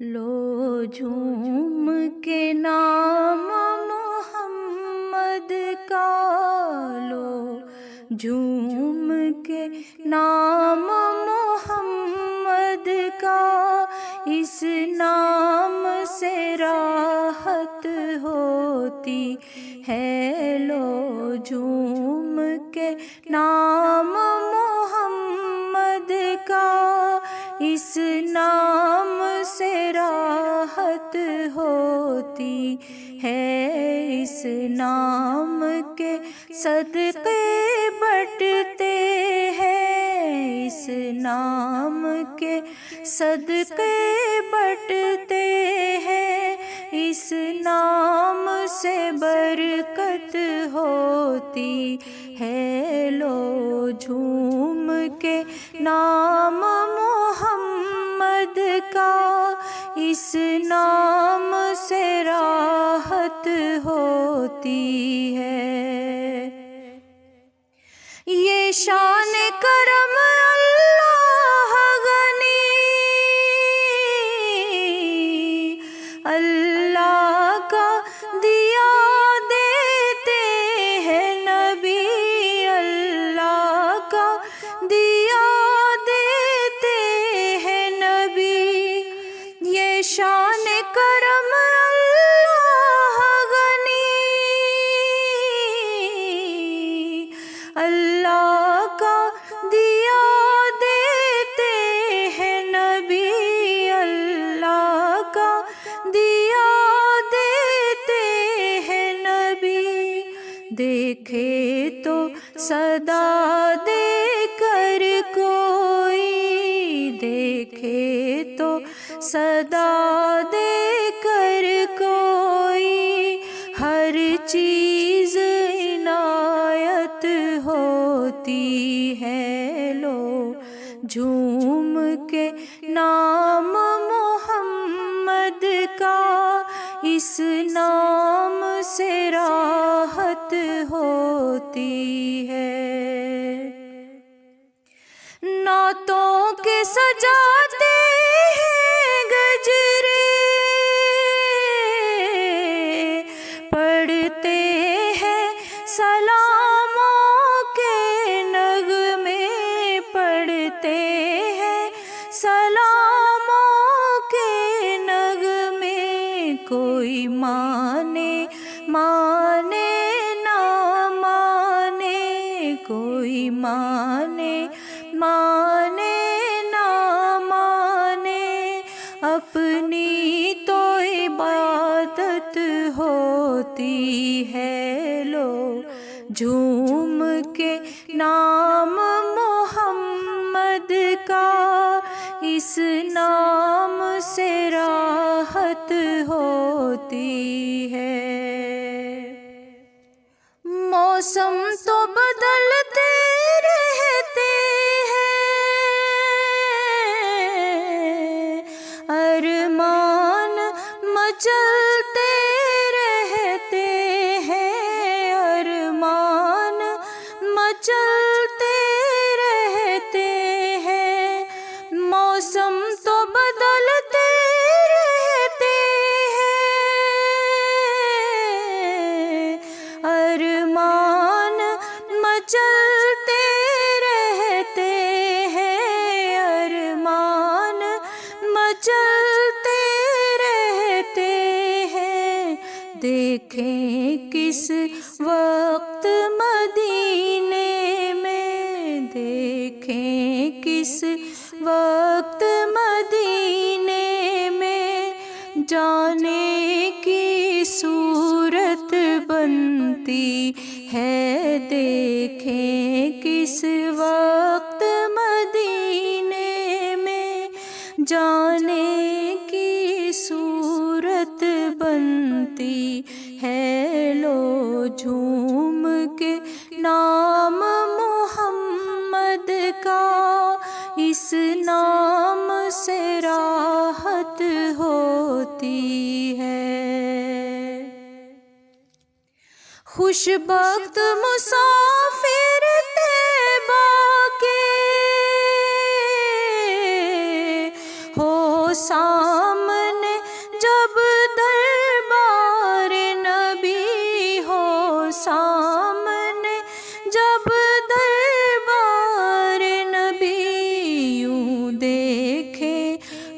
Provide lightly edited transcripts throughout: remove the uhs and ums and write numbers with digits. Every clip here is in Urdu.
لو جھوم کے نام محمد کا، لو جھوم کے نام محمد کا، اس نام سے راحت ہوتی ہے۔ لو جھوم کے نام محمد کا، اس نام سے راحت ہوتی ہے۔ اس نام کے صدقے بٹتے ہیں، اس نام کے صدقے بٹتے ہیں، اس نام سے برکت ہوتی ہے۔ لو جھوم کے نام محمد کا، اس نام سے راحت ہوتی ہے۔ یہ شان کرم اللہ غنی، اللہ کا دیا دیتے ہیں نبی، اللہ کا دیا دیتے ہیں نبی۔ یہ شان کرم اللہ غنی، اللہ کا دیا دیتے ہیں نبی، اللہ کا دیا دیتے ہیں نبی۔ دیکھے تو صدا دے کر کوئی، دیکھے تو صدا دے کر کوئی، ہر چیز عنایت ہوتی ہے۔ لو جھوم کے نام محمد کا، اس نام سے راحت ہوتی ہے۔ نعتوں کے سجاتے ہیں گجرے، پڑھتے ہیں سلاموں کے نغمے، پڑھتے ہیں سلاموں کے نغمے۔ کوئی مانے مانے نہ مانے، کوئی مانے مانے نہ مانے، اپنی تو عبادت ہوتی ہے۔ لو جھوم کے نام محمد کا، اس نام سے راحت ہوتی ہے۔ موسم تو بدلتے رہتے ہیں، ارمان مچلتے رہتے ہیں، ارمان مچلتے رہتے ہیں۔ موسم تو بدلتے رہتے ہیں، ارمان مچلتے رہتے ہیں، ارمان مچلتے رہتے ہیں۔ دیکھیں کس وقت مدینے میں، دیکھیں کس وقت مدینے میں، جانے کی صورت بنتی ہے۔ دیکھیں کس وقت مدینے میں، جانے کی صورت بنتی ہے۔ لو جھوم کے نام محمد کا، اس نام سے راحت ہوتی ہے۔ خوش بخت مسافر طیبہ کے، ہو سامنے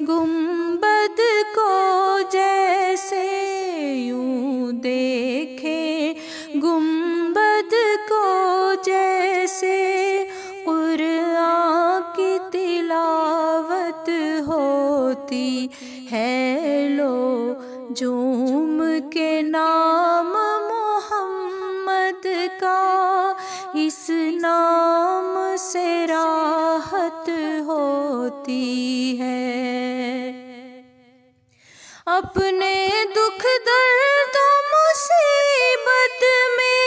گنبد کو جیسے یوں دیکھیں، گنبد کو جیسے قرآن کی تلاوت ہوتی ہے، لو جھوم کے نام محمد کا، اس نام سے راحت ہوتی ہے۔ اپنے دکھ درد و مصیبت میں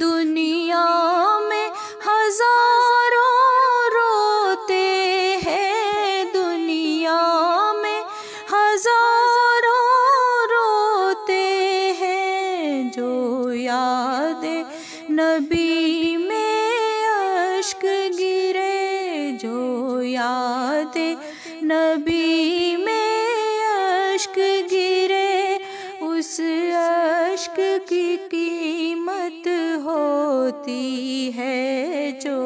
دنیا میں ہزاروں روتے ہیں، دنیا میں ہزاروں روتے ہیں، جو یاد نبی میں اشک گرے، جو یاد نبی میں اشک گرے، اس اشک کی قیمت ہوتی ہے، جو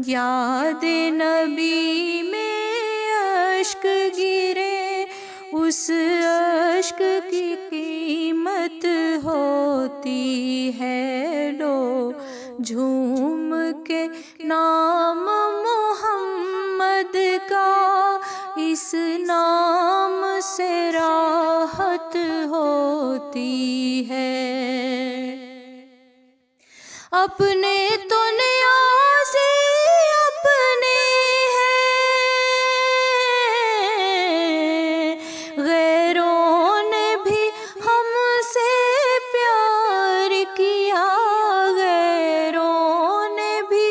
یاد نبی میں اشک گرے، اس اشک کی قیمت ہوتی ہے، لو جھوم کے نام محمد کا، اس نام سے راحت ہوتی ہے۔ اپنے تو نیازی اپنے ہیں، غیروں نے بھی ہم سے پیار کیا، غیروں نے بھی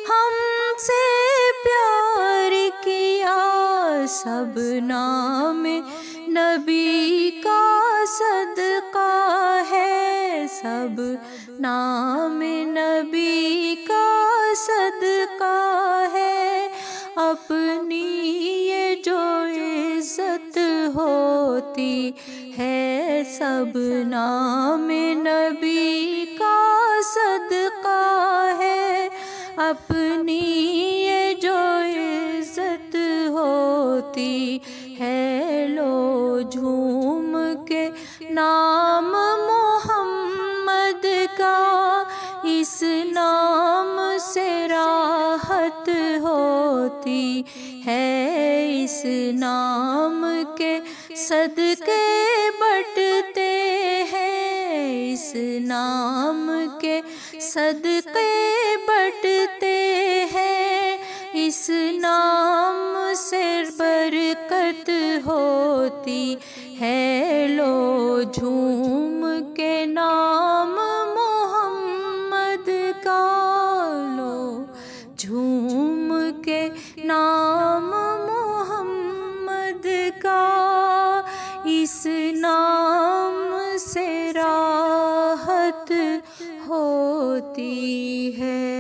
ہم سے پیار کیا، سب نام نبی کا صدقہ ہے، سب نام نبی کا صدقہ ہے، اپنی یہ جو عزت ہوتی ہے، سب نام نبی کا صدقہ ہے، اپنی یہ جو عزت ہوتی ہے، لو جھوم کے نام محمد کا، اس نام سے راحت ہوتی ہے، اس نام کے صدقے بٹتے ہیں، اس نام کے صدقے بٹتے ہیں، اس نام سے برکت ہوتی ہے، لو جھوم کے نام محمد کا، لو جھوم کے نام محمد کا، اس نام سے راحت ہوتی ہے۔